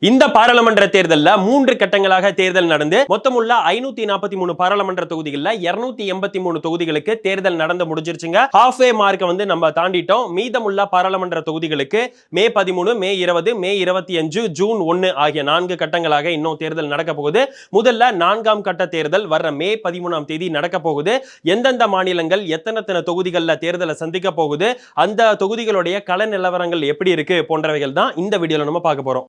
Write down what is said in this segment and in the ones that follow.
இந்த பாராளுமன்ற தேர்தல்ல 3 கட்டங்களாக தேர்தல் நடந்து மொத்தமுள்ள 543 பாராளுமன்ற தொகுதிகள்ல 283 தொகுதிகளுக்கு தேர்தல் நடந்து முடிஞ்சிருச்சுங்க. ஹாஃப்வே மார்க்க வந்து நம்ம தாண்டிட்டோம். மீதமுள்ள பாராளுமன்ற தொகுதிகளுக்கு மே 13, மே 20, மே 25, ஜூன் 1 ஆகிய 4 கட்டங்களாக இன்னும் தேர்தல் நடக்க போகுது. முதல்ல 4ஆம் கட்ட தேர்தல் வர்ற மே 13ஆம் தேதி நடக்க போகுது. எந்தெந்த மாநிலங்கள் எத்தனை தொகுதிகள்ல தேர்தலை சந்திக்க போகுது, அந்த தொகுதிகளுடைய கள நிலவரங்கள் எப்படி இருக்கு போன்றவைகள் தான் இந்த வீடியோல நம்ம பார்க்க போறோம்.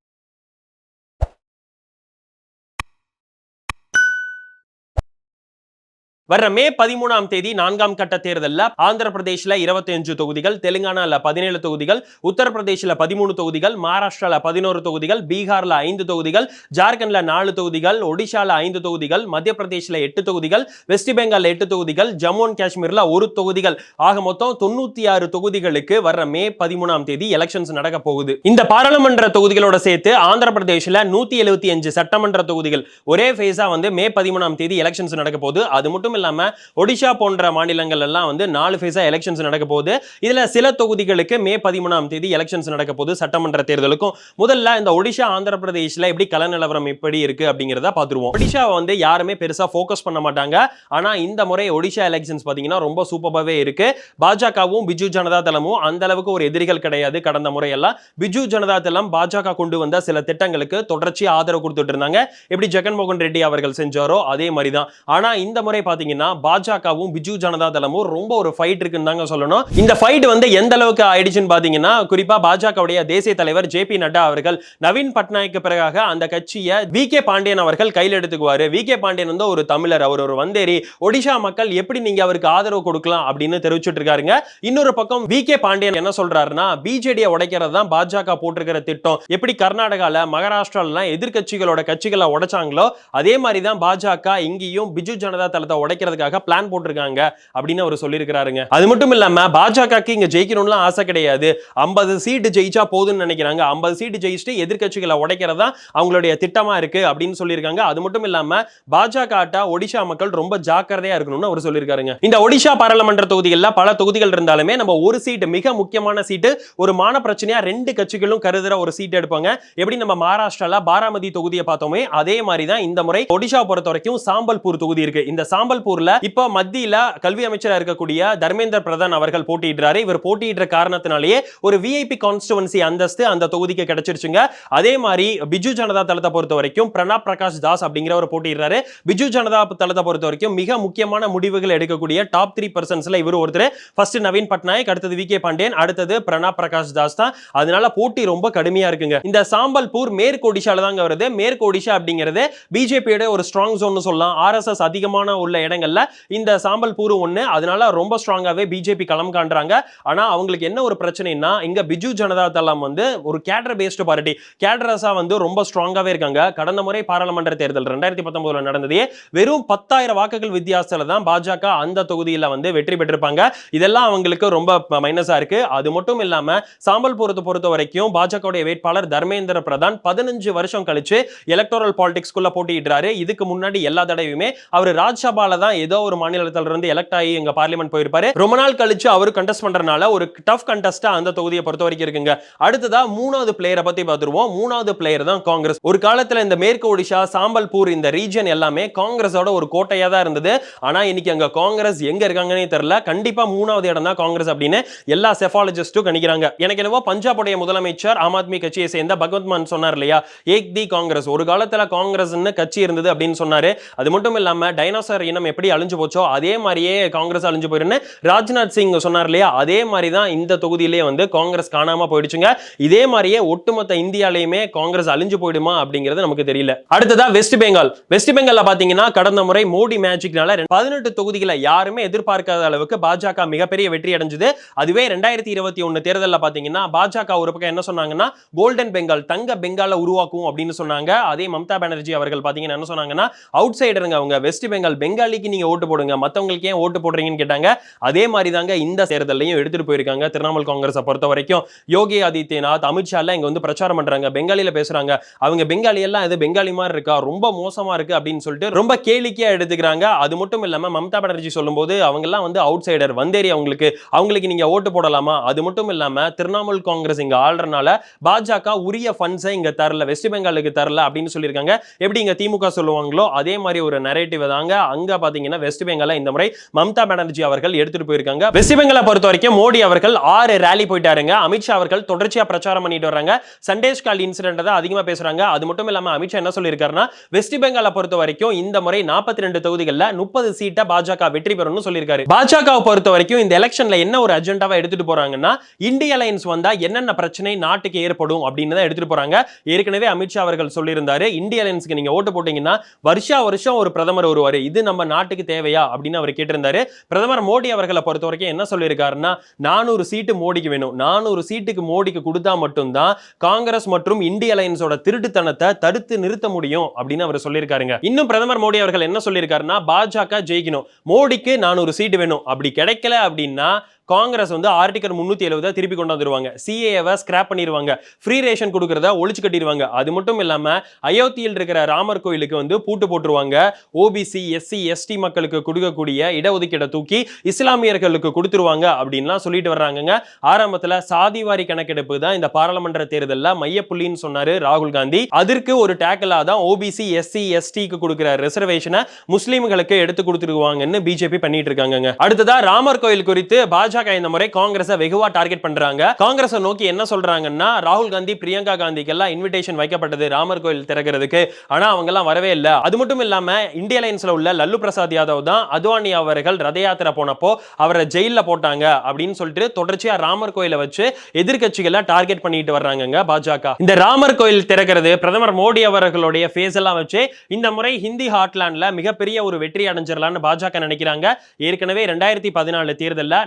வர்ற மே 13ஆம் தேதி 4ஆம் கட்ட தேர்தல்ல ஆந்திர பிரதேஷ்ல 25 தொகுதிகள், தெலுங்கானால 17 தொகுதிகள், உத்தரப்பிரதேஷ்ல 13 தொகுதிகள், மகாராஷ்டிரால 11 தொகுதிகள், பீகார்ல 5 தொகுதிகள், ஜார்க்கண்ட்ல 4 தொகுதிகள், ஒடிஷால 5 தொகுதிகள், மத்திய பிரதேஷ்ல 8 தொகுதிகள், வெஸ்ட் பெங்கால்ல 8 தொகுதிகள், ஜம்மு அண்ட் காஷ்மீர்ல 1 தொகுதிகள் ஆக மொத்தம் 96 தொகுதிகளுக்கு வர்ற மே 13ஆம் தேதி எலெக்ஷன்ஸ் நடக்க போகுது. இந்த பாராளுமன்ற தொகுதிகளோட சேர்த்து ஆந்திர பிரதேஷ்ல 175 சட்டமன்ற தொகுதிகள் ஒரே ஃபேஸா வந்து மே 13ஆம் தேதி எலெக்ஷன்ஸ் நடக்க போகுது. அது மட்டும் இல்லாம ஒடிஷா போன்ற மாநிலங்கள் எல்லாம் வந்து 4 ஃபேஸா எலெக்ஷன்ஸ் நடக்க போகுது. இதுல சில தொகுதிகளுக்கு மே 13ஆம் தேதி எலெக்ஷன்ஸ் நடக்க போகுது சட்டமன்ற தேர்தலுக்கும். முதல்ல இந்த ஒடிஷா ஆந்திர பிரதேஷ்ல எப்படி கள நிலவரம் எப்படி இருக்கு அப்படிங்கறத பாத்துருவோம். ஒடிஷா வந்து யாருமே பெருசா ஃபோக்கஸ் பண்ண மாட்டாங்க. ஆனா இந்த முறை ஒடிஷா எலெக்ஷன்ஸ் பாத்தீங்கன்னா ரொம்ப சூப்பராவே இருக்கு. பாஜகவும் பிஜு ஜனதா தளமும் அந்த அளவுக்கு ஒரு எதிரிகள் கிடையாது. கடந்த முறை எல்லாம் பிஜு ஜனதா தளம் பாஜக கொண்டு வந்த சில திட்டங்களுக்கு தொடர்ச்சியா ஆதரவு கொடுத்துட்டு இருந்தாங்க. எப்படி ஜெகன்மோகன் ரெட்டி அவர்கள் செஞ்சாரோ அதே மாதிரி தான். ஆனா இந்த முறை பாத்தீங்கன்னா பாஜகவும் பிஜு ஜனதா தளமும் ரொம்ப ஒரு ஃபைட் இருக்குன்னு தாங்க சொல்லணும். இந்த ஃபைட் வந்து எந்த அளவுக்கு ஆயிடுச்சுன்னு பாத்தீங்கன்னா, குறிப்பா பாஜகவுடைய தேசிய தலைவர் ஜே.பி. நட்டா அவர்கள் நவீன் பட்நாயக்கு பிறகாக அந்த கட்சியை வி.கே. பாண்டியன் அவர்கள் கையில் எடுத்துக்குவாரு. வி.கே. பாண்டியன் வந்து ஒரு தமிழர், அவர் ஒரு வந்தேரி. ஒடிஷா மக்கள் எப்படி நீங்க அவருக்கு ஆதரவு கொடுக்கலாம் அப்படின்னு தெரிவிச்சுட்டு இருக்காருங்க. இன்னொரு பக்கம் வி.கே. பாண்டியன் என்ன சொல்றாருன்னா, பிஜேடியை உடைக்கிறது தான் பாஜக போட்டிருக்கிற திட்டம். எப்படி கர்நாடகால மகாராஷ்டிரால எதிர்கட்சிகளோட கட்சிகளை உடைச்சாங்களோ அதே மாதிரி தான் பாஜக இங்கேயும் பிஜு ஜனதா தளத்தை உடைக்கிறதுக்காக பிளான் போட்டிருக்காங்க அப்படின்னு அவர் சொல்லியிருக்காருங்க. அது மட்டும் இல்லாம பாஜகக்கு இங்க ஜெயிக்கணும்னு ஆசை கிடையாது. 50 சீட் ஜெயிச்சா போதும்னு நினைக்கிறாங்க. 50 சீட் ஜெயிச்சுட்டு எதிர்க்கட்சிகளை உடைக்கிறதா அவங்களுடைய திட்டமா இருக்கு அப்படின்னு சொல்லியிருக்காங்க. அது மட்டும் இல்லாம பாஜக ஒடிஷா மக்கள் ரொம்ப ஜாக்கிரதையா இருக்கணும்னு அவர் சொல்லியிருக்காருங்க. இந்த ஒடிஷா பாராளுமன்ற தொகுதிகளில் பல தொகுதிகள் இருந்தாலுமே நம்ம ஒரு சீட், மிக முக்கியமான சீட்டு, ஒரு மான பிரச்சனையா 2 கட்சிகளும் கருதுற ஒரு சீட் எடுப்பாங்க. எப்படி நம்ம மகாராஷ்டிரால பாராமதி தொகுதியை பார்த்தோமே அதே மாதிரி தான் இந்த முறை ஒடிஷா பொறுத்த வரைக்கும் சாம்பல்பூர் தொகுதி இருக்கு. இந்த சாம்பல்பூர்ல இப்ப மத்தியில கல்வி அமைச்சரா இருக்கக்கூடிய தர்மேந்திர பிரதான் அவர்கள் போட்டியிடுறாரு. இவர் போட்டியிடுற காரணத்தினாலேயே ஒரு விஐபி கான்ஸ்டிட்யூவன்சி அந்தஸ்து அந்த தொகுதிக்கு கிடைச்சிருச்சுங்க. அதே மாதிரி பிஜு ஜனதா தளத்தை பொறுத்த வரைக்கும் பிரணாப் பிரகாஷ் தாஸ் அப்படிங்கிறவர் போட்டியிடுறாரு. பிஜு ஜனதா தளத்தை பொறுத்த வரைக்கும் மிக முக்கியமான முடிவுகள் எடுக்கக்கூடிய டாப் 3 பர்சன்ஸ்ல இவர் ஒருத்தர். ஃபர்ஸ்ட் நவீன் பட்நாயக், அடுத்தது வி.கே. பாண்டியன், அடுத்தது பிரணாப் பிரகாஷ் தாஸ் தான். அதனால போட்டி ரொம்ப கடுமையா இருக்குங்க. இந்த சாம்பல்பூர் மேற்கு ஒடிஷால தாங்க வருது. மேற்கு ஒடிஷா அப்படிங்கிறது பிஜேபியோட ஒரு ஸ்ட்ராங் ஜோன் சொல்லலாம். ஆர்எஸ்எஸ் அதிகமான உள்ள இடங்கள்ல இந்த சாம்பல்பூர் ஒண்ணு. அதனால ரொம்ப ஸ்ட்ராங்காவே பிஜேபி களம் காண்றாங்க. ஆனா அவங்களுக்கு என்ன ஒரு பிரச்சனைனா, இங்க பிஜு ஜனதா தளம் வந்து ஒரு கேடர் பேஸ்ட் பார்ட்டி, கேடரஸா வந்து ரொம்ப ஸ்ட்ராங்காவே இருக்காங்க. கடந்த முறை பாராளுமன்ற தேர்தல் 2019 நடந்ததே வெறும் 10,000 வாக்குகள் வித்தியாசத்துல தான் பாஜக அந்த தொகுதியில வந்து வெற்றி பெற்றிருப்பாங்க. இதெல்லாம் அவங்களுக்கு ரொம்ப மைனஸா இருக்கு. அது மட்டும் இல்லாம சாம்பல்பூரத்தை பொறுத்த வரைக்கும் பாஜகவுடைய வேட்பாளர் தர்மேந்திர பிரதான் 15 வருஷம் கழிச்சு எலக்டோரல் பாலிடிக்ஸ்குள்ள போட்டியிடுறாரு. இதுக்கு முன்னாடி எல்லா தடவையுமே அவர் ராஜ்யசபால தான் ஏதோ ஒரு மாநிலத்தில இருந்து எலெக்ட் ஆகி எங்க பார்லிமென்ட் போயிருப்பாரு. ரொம்ப நாள் கழிச்சு அவர் கண்டெஸ்ட் பண்றனால ஒரு டஃப் கண்டெஸ்டா அந்த தொகுதியை பொறுத்த வரைக்கும் இருக்குங்க. அடுத்ததா 3வது பிளேயரை பத்தி பார்த்துருவோம். 3வது பிளேயர் தான் காங்கிரஸ். ஒரு காலத்துல இந்த மேற்கு ஒடிஷா, சாம்பல்பூர் இந்த ரீஜன் எல்லாமே காங்கிரஸோட ஒரு கோட்டையா தான் இருந்தது. ஆனா இன்னைக்கு அங்க காங்கிரஸ் எங்க இருக்காங்கன்னே தெரியல. கண்டிப்பா 3வது இடம் தான் காங்கிரஸ் அப்படின்னு எல்லா செஃபாலஜிஸ்டும் கணிக்கிறாங்க. எனக்கு என்னவோ பஞ்சாபுடைய முதலமைச்சர் ஆம் ஆத்மி கட்சியை சேர்ந்த பகவத் மான் சொன்னார் இல்லையா, ஏக் தி காங்கிரஸ், ஒரு காலத்துல காங்கிரஸ்னு கட்சி இருந்தது அப்படின்னு சொன்னாரு. அது மட்டும் இல்லாம டைனோசர் இனம் எப்படி அழிஞ்சு போச்சோ அதே மாதிரியே காங்கிரஸ் அழிஞ்சு போயிருன்னு ராஜ்நாத் சிங் சொன்னார் இல்லையா, அதே மாதிரி தான் இந்த தொகுதியிலே வந்து காங்கிரஸ் காணாம போயிடுச்சுங்க. இதே மாதிரியே ஒட்டுமொத்த இந்தியாலயுமே காங்கிரஸ் அழிஞ்சு போயிடுமா அப்படிங்கிறது நமக்கு தெரியல. அடுத்ததா வெஸ்ட் பெங்கால். வெஸ்ட் பெங்கால்ல பாத்தீங்கன்னா கடந்த முறை மோடி மேஜிக்னால 18 தொகுதிகளை யாருமே எதிர்பார்க்காத அளவுக்கு பாஜக மிகப்பெரிய வெற்றி அடைஞ்சது. அதுவே 2021 தேர்தலில் பாத்தீங்கன்னா பாஜக ஒரு பக்கம் என்ன சொன்னாங்கன்னா கோல்டன் பெங்கால், தங்க பெங்கால உருவாக்கும் அப்படின்னு சொன்னாங்க. அதே மம்தா பானர்ஜி அவர்கள் பாத்தீங்கன்னா என்ன சொன்னாங்கன்னா அவுட் சைடருங்க, அவங்க வெஸ்ட் பெங்கால் பெங்காலி பெங்காலிக்கு நீங்க ஓட்டு போடுங்க, மத்தவங்களுக்கு ஏன் ஓட்டு போடுறீங்கன்னு கேட்டாங்க. அதே மாதிரி தாங்க இந்த தேர்தலையும் எடுத்துட்டு போயிருக்காங்க. திரிணாமுல் காங்கிரஸை பொறுத்த வரைக்கும் யோகி ஆதித்யநாத், அமித்ஷா எல்லாம் இங்க வந்து பிரச்சாரம் பண்றாங்க, பெங்காலில பேசுறாங்க. அவங்க பெங்காலி எல்லாம் இது பெங்காலி மாதிரி இருக்கா, ரொம்ப மோசமா இருக்கு அப்படின்னு சொல்லிட்டு ரொம்ப கேளிக்கையா எடுத்துக்கிறாங்க. அது மட்டும் இல்லாம மம்தா பானர்ஜி சொல்லும்போது அவங்க எல்லாம் வந்து அவுட் சைடர், வந்தேரி, அவங்களுக்கு நீங்க ஓட்டு போடலாமா? அது மட்டும் இல்லாம திரிணாமுல் காங்கிரஸ் இங்க ஆள்றனால பாஜக உரிய ஃபண்ட்ஸை இங்க தரல, வெஸ்ட் பெங்காலுக்கு தரல அப்படின்னு சொல்லியிருக்காங்க. எப்படி இங்க திமுக சொல்லுவாங்களோ அதே மாதிரி ஒரு நரேட்டிவ் தாங்க அங்க பாத்தீங்கன்னா வெஸ்ட் பெங்கால இந்த முறை மம்தா பானர்ஜி அவர்கள் எடுத்துட்டு போயிருக்காங்க. வெஸ்ட் பெங்காலை பொறுத்த வரைக்கும் மோடி அவர்கள் 6 ரேலி போயிட்டாருங்க. அமித்ஷா அவர்கள் தொடர்ச்சியா பிரச்சாரம் பண்ணிட்டு வராங்க. சண்டேஸ் கால் இன்சிடென்ட் தான் அதிகமா பேசுறாங்க. அது மட்டும் இல்லாம அமித்ஷா என்ன சொல்லியிருக்காருன்னா, வெஸ்ட் பெங்காலை பொறுத்த வரைக்கும் இந்த முறை 42 தொகுதிகள்ல 30 சீட்டை பாஜக வெற்றி பெறும்னு சொல்லியிருக்காரு. பாஜகவை பொறுத்த வரைக்கும் இந்த எலெக்ஷன்ல என்ன ஒரு அஜெண்டாவா எடுத்துட்டு போறாங்கன்னா, இந்திய அலையன்ஸ் வந்தா என்னென்ன பிரச்சனை நாட்டுக்கு ஏற்படும் அப்படின்னு தான் எடுத்துட்டு போறாங்க. ஏற்கனவே அமித்ஷா அவர்கள் சொல்லியிருந்தாரு, இந்திய அலையன்ஸ்க்கு நீங்க ஓட்டு போட்டீங்கன்னா வருஷம் ஒரு பிரதமர் வருவாரு, இது நம்ம நாட்டுக்கு தேவையா அப்படின்னு அவர் கேட்டிருந்தாரு. பிரதமர் மோடி அவர்களை பொறுத்த வரைக்கும் என்ன சொல்லியிருக்காருன்னா, 400 சீட்டு மோடிக்கு வேணும், 400 சீட்டுக்கு மோடிக்கு கொடுத்தா மட்டும்தான் காங்கிரஸ் மற்றும் இந்திய அலையன்ஸோட திருட்டுத்தனத்தை தடுத்து நிறுத்த முடியும் அப்படின்னு அவர் சொல்லியிருக்காருங்க. இன்னும் பிரதமர் மோடி அவர்கள் என்ன சொல்லியிருக்காருன்னா, பாஜக ஜெயிக்கணும், மோடிக்கு 400 சீட்டு வேணும், அப்படி கிடைக்கல அப்படின்னா காங்கிரஸ் வந்து ஆர்டிகல் 370 திருப்பி கொண்டு வந்துருவாங்க, சிஏஏவை ஸ்கிராப் பண்ணிடுவாங்க, ஃப்ரீ ரேஷன் கொடுக்கறத ஒழிச்சு கட்டிடுவாங்க. அது மட்டும் இல்லாம அயோத்தியில் இருக்கிற ராமர் கோயிலுக்கு வந்து பூட்டு போட்டுருவாங்க. ஓபிசி, எஸ்சி, எஸ்டி மக்களுக்கு கொடுக்கக்கூடிய இடஒதுக்கீடை தூக்கி இஸ்லாமியர்களுக்கு கொடுத்துருவாங்க அப்படின்லாம் சொல்லிட்டு வர்றாங்க. ஆரம்பத்துல சாதிவாரி கணக்கெடுப்பு தான் இந்த பாராளுமன்ற தேர்தலில் மையப்புள்ளின்னு சொன்னாரு ராகுல் காந்தி. அதற்கு ஒரு டேக்கலா தான் ஓபிசி, எஸ்சி, எஸ்டிக்கு கொடுக்கிற ரிசர்வேஷனை முஸ்லீம்களுக்கு எடுத்து கொடுத்துருவாங்கன்னு பிஜேபி பண்ணிட்டு இருக்காங்க. அடுத்ததா ராமர் கோயில் குறித்து பாஜக இந்த முறை காங்கிரஸை வெகுவா டார்கெட் பண்றாங்க. காங்கிரஸை நோக்கி என்ன சொல்றாங்கன்னா, ராகுல் காந்தி, பிரியங்கா காந்திக்கு எல்லாம் இன்விடேஷன் வைக்கப்பட்டது ராமர் கோயில் திறக்கிறதுக்கு, ஆனா அவங்க எல்லாம் வரவே இல்லை. அது மட்டும் இல்லாம இந்திய அலையன்ஸ்ல உள்ள லல்லு பிரசாத் யாதவ் தான் அத்வானி அவர்கள் ரத யாத்திரை போனப்போ அவரை ஜெயில போட்டாங்க அப்படின்னு சொல்லிட்டு தொடர்ச்சியா ராமர் கோயிலை வச்சு எதிர்க்கட்சிகளை டார்கெட் பண்ணிட்டு வர்றாங்க பாஜக. இந்த ராமர் கோயில் திறக்கிறது பிரதமர் மோடி அவர்களுடைய ஃபேஸ் எல்லாம் வச்சு இந்த முறை ஹிந்தி ஹார்ட்லாண்ட்ல மிகப்பெரிய ஒரு வெற்றி அடைஞ்சிடலாம்னு பாஜக நினைக்கிறாங்க. ஏற்கனவே 2014 தேர்தலில்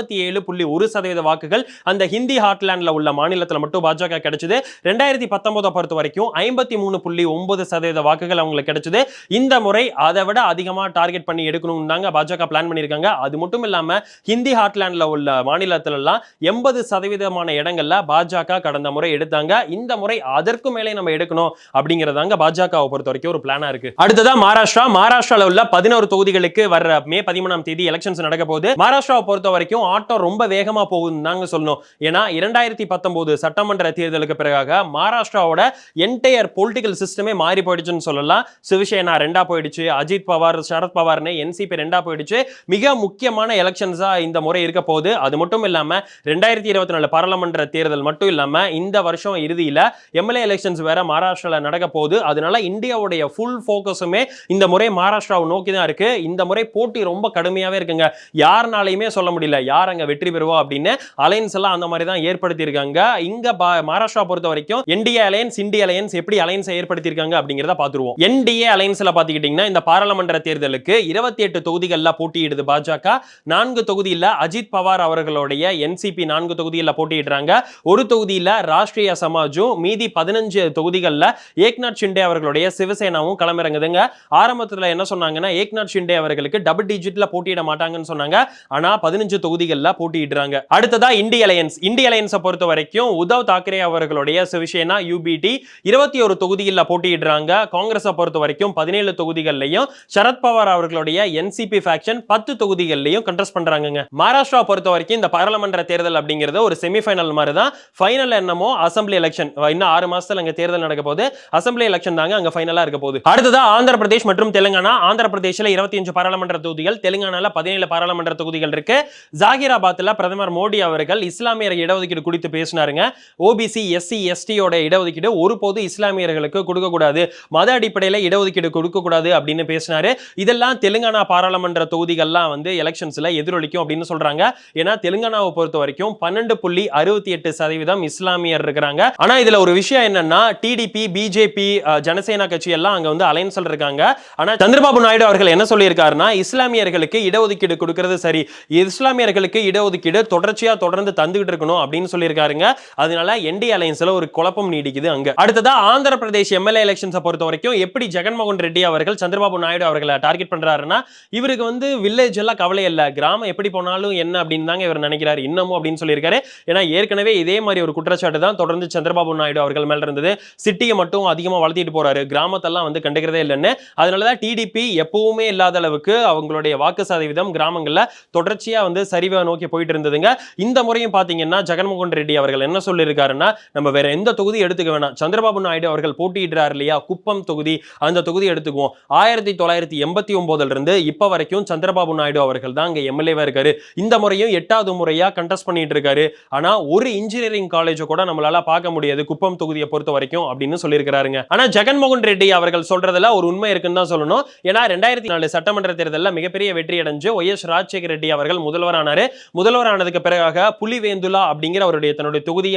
47.1% வாக்குகள் அந்த ஹிந்தி ஹார்ட்லாண்ட்ல உள்ள மாநிலத்தில் மட்டும் பாஜக கிடைச்சது. 2019 பொறுத்த வரைக்கும் 53.9% வாக்குகள் அவங்களுக்கு கிடைச்சது. இந்த முறை அதை விட அதிகமா டார்கெட் பண்ணி எடுக்கணும் தாங்க பாஜக பிளான் பண்ணிருக்காங்க. அது மட்டும் இல்லாம ஹிந்தி ஹார்ட்லாண்ட்ல உள்ள மாநிலத்துல எல்லாம் 80% இடங்கள்ல பாஜக கடந்த முறை எடுத்தாங்க. இந்த முறை அதற்கு மேலே நம்ம எடுக்கணும் அப்படிங்கறதாங்க பாஜகவை பொறுத்த வரைக்கும் ஒரு பிளானா இருக்கு. அடுத்ததா மகாராஷ்டிரால உள்ள 11 தொகுதிகளுக்கு வர மே 13ஆம் தேதி எலெக்ஷன்ஸ் நடக்க போகுது. மகாராஷ்டிராவை பொறுத்த வரைக்கும் ஆட்டம் ரொம்ப வேகமா போகுதுன்னு சொல்லணும். ஏன்னா 2019 சட்டமன்ற தேர்தலுக்கு பிறகாக மகாராஷ்டிராவோட என்டையர் பொலிட்டிக்கல் சிஸ்டமே மாறி போயிடுச்சுன்னு சொல்லலாம். சிவசேனா 2ஆ போயிடுச்சு, அஜித் பவார், சரத் பவார்னு என்சிபி 2ஆ போயிடுச்சு. மிக முக்கியமான எலெக்ஷன்ஸா இந்த முறை இருக்க போகுது. அது மட்டும் இல்லாம 2024 பாராளுமன்ற தேர்தல் மட்டும் இல்லாம இந்த வருஷம் இறுதியில எம்எல்ஏ எலெக்ஷன்ஸ் வேற மகாராஷ்டிரால நடக்க போகுது. அதனால இந்தியாவுடைய ஃபுல் ஃபோக்கஸுமே இந்த முறை மகாராஷ்டிராவை நோக்கி தான் இருக்கு. இந்த முறை போட்டி ரொம்ப கடுமையாவே இருக்குங்க. யாருனாலையுமே சொல்ல முடியல யார் அங்க வெற்றி பெறுவா அப்படின்னு. அலையன்ஸ் எல்லாம் அந்த மாதிரி தான் ஏற்படுத்தி இருக்காங்க. இங்க மகாராஷ்டிரா பொறுத்த வரைக்கும் என்டிஏ அலையன்ஸ், இந்திய அலையன்ஸ் எப்படி அலையன்ஸை ஏற்படுத்தி இருக்காங்க அப்படிங்கறத பாத்துருவோம். என்டிஏ அலையன்ஸ்ல பாத்துக்கிட்டீங்கன்னா இந்த பாராளுமன்ற தேர்தலுக்கு 28 தொகுதிகள்ல போட்டியிடுது பாஜக. 4 தொகுதியில அஜித் பவார் அவர்களுடைய என்சிபி 4 தொகுதியில போட்டியிடுறாங்க. ஒரு தொகுதியில ராஷ்டிரிய சமாஜும், மீதி 15 தொகுதிகள்ல ஏக்நாத் ஷிண்டே அவர்களுடைய சிவசேனாவும் களமிறங்குதுங்க. ஆரம்பத்துல என்ன சொன்னாங்கன்னா, ஏக்நாத் ஷிண்டே அவர்களுக்கு டபுள் டிஜிட்ல போட்டியிட மாட்டாங்கன்னு சொன்னாங்க. ஆனா 15 தொகுதிகள்ல போட்டியிடுறாங்க. அடுத்ததா இந்திய அலையன்ஸை பொறுத்த வரைக்கும் உத்தவ் தாக்கரே அவர்களுடைய சிவசேனா யூபிடி 21 தொகுதிகள்ல போட்டியிடுறாங்க. காங்கிரஸை பொறுத்த வரைக்கும் 17 தொகுதிகள்லையும், சரத் பவார் அவர்களுடைய என்சிபி ஃபேக்ஷன் 10 தொகுதிகள்லையும் கண்டெஸ்ட் பண்றாங்க. மகாராஷ்டிரா பொறுத்த வரைக்கும் இந்த பாராளுமன்ற தேர்தல் அப்படிங்கிறது ஒரு செமிஃபைனல் மாதிரி தான். ஃபைனல் என்னமோ அசம்பிளி எலெக்ஷன், இன்னும் 6 மாசத்துல அங்க தேர்தல் நடக்க போகுது. அசம்பிளி எலெக்ஷன் தாங்க அங்க ஃபைனலா இருக்க போகுது. அடுத்ததா ஆந்திர பிரதேஷ் மற்றும் தெலுங்கானா. ஆந்திர பிரதேஷ்ல 25 பாராளுமன்ற தொகுதிகள், தெலுங்கானால 17 பாராளுமன்ற தொகுதிகள் இருக்கு. ஜாகிராபாத்ல பிரதமர் மோடி அவர்கள் இஸ்லாமியர் இடஒதுக்கீடு குறித்து பேசினாருங்க. ஓபிசி, எஸ்சி, எஸ்டியோட இடஒதுக்கீடு ஒருபோது இஸ்லாமியர்களுக்கு கொடுக்க கூடாது, மத அடிப்படையில் இடஒதுக்கீடு கொடுக்க கூடாது அப்படின்னு பேசினாரு. இதெல்லாம் தெலுங்கானா பாராளுமன்ற தொகுதிகள்லாம் வந்து எலெக்ஷன்ஸ்ல எதிரொலிக்கும் அப்படின்னு சொல்றாங்க. ஏன்னா தெலுங்கானாவை பொறுத்த வரைக்கும் 12.68% இஸ்லாமியர் இருக்கிறாங்க. ஆனா இதுல ஒரு விஷயம் என்னன்னா, டிடிபி, பிஜேபி, ஜனசேனா கட்சி எல்லாம் அங்க வந்து அலைன்ஸ்ல இருக்காங்க. ஆனா சந்திரபாபு நாயுடு அவர்கள் என்ன சொல்லியிருக்காருன்னா, இஸ்லாமியர்களுக்கு இடஒதுக்கீடு கொடுக்கிறது சரி, இஸ்லாமியர்களுக்கு இளைஞர்களுக்கு இடஒதுக்கீடு தொடர்ச்சியா தொடர்ந்து தந்துகிட்டு இருக்கணும் அப்படின்னு சொல்லியிருக்காருங்க. அதனால என்டி அலையன்ஸ்ல ஒரு குழப்பம் நீடிக்குது அங்க. அடுத்ததா ஆந்திர பிரதேஷ் எம்எல்ஏ எலெக்ஷன்ஸை பொறுத்த வரைக்கும் எப்படி ஜெகன்மோகன் ரெட்டி அவர்கள் சந்திரபாபு நாயுடு அவர்களை டார்கெட் பண்றாருன்னா, இவருக்கு வில்லேஜ் எல்லாம் கவலை இல்ல, கிராமம் எப்படி போனாலும் என்ன அப்படின்னு தாங்க இவர் நினைக்கிறாரு இன்னமும் அப்படின்னு சொல்லியிருக்காரு. ஏன்னா ஏற்கனவே இதே மாதிரி ஒரு குற்றச்சாட்டு தான் தொடர்ந்து சந்திரபாபு நாயுடு அவர்கள் மேல இருந்தது. சிட்டியை மட்டும் அதிகமா வளர்த்திட்டு போறாரு, கிராமத்தெல்லாம் கண்டுக்கிறதே இல்லைன்னு. அதனாலதான் டிடிபி எப்பவுமே இல்லாத அளவுக்கு அவங்களுடைய வாக்கு சதவீதம் கிராமங்கள்ல தொடர்ச்சியா சரிவை நோக்கி போயிட்டு இருந்ததுங்க. இந்த முறையும் பாத்தீங்கன்னா ஜெகன்மோகன் ரெட்டி அவர்கள் என்ன சொல்லியிருக்காருன்னா, நம்ம வேற எந்த தொகுதி எடுத்துக்க வேணாம், சந்திரபாபு நாயுடு அவர்கள் போட்டியிடுறாரு இல்லையா குப்பம் தொகுதி, அந்த தொகுதி எடுத்துக்குவோம். 1989 இருந்து இப்ப வரைக்கும் சந்திரபாபு நாயுடு அவர்கள் தான் அங்க எம்எல்ஏவா இருக்காரு. இந்த முறையும் 8வது முறையா கண்டெஸ்ட் பண்ணிட்டு இருக்காரு. ஆனா ஒரு இன்ஜினியரிங் காலேஜ் கூட நம்மளால பார்க்க முடியாது குப்பம் தொகுதியை பொறுத்த வரைக்கும் அப்படின்னு சொல்லியிருக்காருங்க. ஆனா ஜெகன்மோகன் ரெட்டி அவர்கள் சொல்றதுல ஒரு உண்மை இருக்குன்னு தான் சொல்லணும். ஏன்னா 2004 சட்டமன்ற தேர்தலில் மிகப்பெரிய வெற்றி அடைஞ்சு ஒய்.எஸ். ராஜசேகர ரெட்டி அவர்கள் முதல்வரானாரு. முதல்வரானதுக்கு பிறகு புலிவேந்துலா அப்படிங்கிற அவருடைய தன்னுடைய தொகுதியை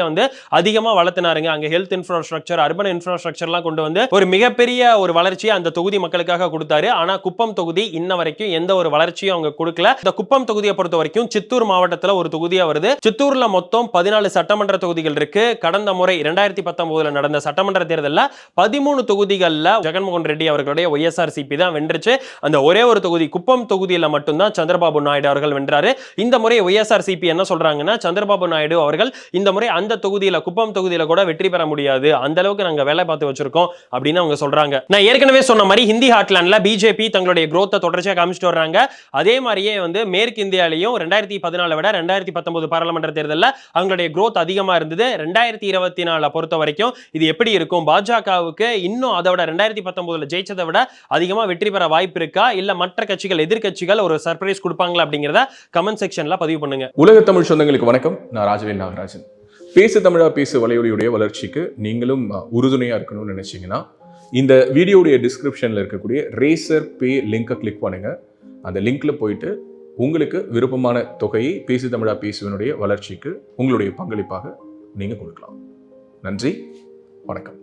அதிகமா வளர்த்தினாருங்க. அங்க ஹெல்த் இன்ஃப்ராஸ்ட்ரக்சர், அர்பன் இன்ஃப்ராஸ்ட்ரக்சர்லாம் கொண்டு ஒரு மிகப்பெரிய ஒரு வளர்ச்சியை அந்த தொகுதி மக்களுக்காக கொடுத்தாரு. ஆனா குப்பம் தொகுதி இன்ன வரைக்கும் எந்த ஒரு வளர்ச்சியும் அவங்க கொடுக்கல. இந்த குப்பம் தொகுதியை பொறுத்த வரைக்கும் சித்தூர் மாவட்டத்தில் ஒரு தொகுதியா வருது. சித்தூர்ல மொத்தம் 14 சட்டமன்ற தொகுதிகள் இருக்கு. கடந்த முறை 2019 நடந்த சட்டமன்ற தேர்தலில் 13 தொகுதிகளில் ஜெகன்மோகன் ரெட்டி அவர்களுடைய ஒய்எஸ்ஆர்சிபி தான் வென்றுச்சு. அந்த ஒரே ஒரு தொகுதி குப்பம் தொகுதியில் மட்டும்தான் சந்திரபாபு நாயுடு அவர்கள் வென்றாரு. இந்த முறை ஒய்எஸ்ஆர்சிபி என்ன சொல்றாங்கன்னா, சந்திரபாபு நாயுடு அவர்கள் இந்த முறை அந்த தொகுதியில குப்பம் தொகுதியில கூட வெற்றி பெற முடியாது, அந்த அளவுக்கு நாங்க வேலை பார்த்து வச்சிருக்கோம் அப்படின்னு அவங்க சொல்றாங்க. நான் ஏற்கனவே சொன்ன மாதிரி ஹிந்தி ஹார்ட்லாண்ட்ல பிஜேபி தங்களுடைய growth தொடர்ச்சியா காமிச்சிட்டு வர்றாங்க. அதே மாதிரியே மேற்கு இந்தியாலையும் 2014 விட 2019 பாராளுமன்ற தேர்தலில் அவங்களுடைய growth அதிகமா இருந்தது. 2024 பொறுத்த வரைக்கும் இது எப்படி இருக்கும், பாஜகவுக்கு இன்னும் அதை விட 2019 ஜெயிச்சதை விட அதிகமா வெற்றி பெற வாய்ப்பு இருக்கா, இல்ல மற்ற கட்சிகள் எதிர்கட்சிகள் ஒரு சர்ப்ரைஸ் கொடுப்பாங்களா அப்படிங்கறத கமெண்ட் செக்ஷன்ல பதிவு பண்ணுங்க. உலக தமிழ் சொந்தங்களுக்கு வணக்கம். நான் ராஜவேல் நாகராஜன். பேசு தமிழா பேசு வலையொலியுடைய வளர்ச்சிக்கு நீங்களும் உறுதுணையா இருக்கணும்னு நினைச்சீங்கன்னா இந்த வீடியோடைய டிஸ்கிரிப்ஷன்ல இருக்கக்கூடிய ரேசர் பே லிங்கை கிளிக் பண்ணுங்க. அந்த லிங்க்ல போயிட்டு உங்களுக்கு விருப்பமான தொகையை பேசு தமிழா பேசுவனுடைய வளர்ச்சிக்கு உங்களுடைய பங்களிப்பாக நீங்க கொடுக்கலாம். நன்றி, வணக்கம்.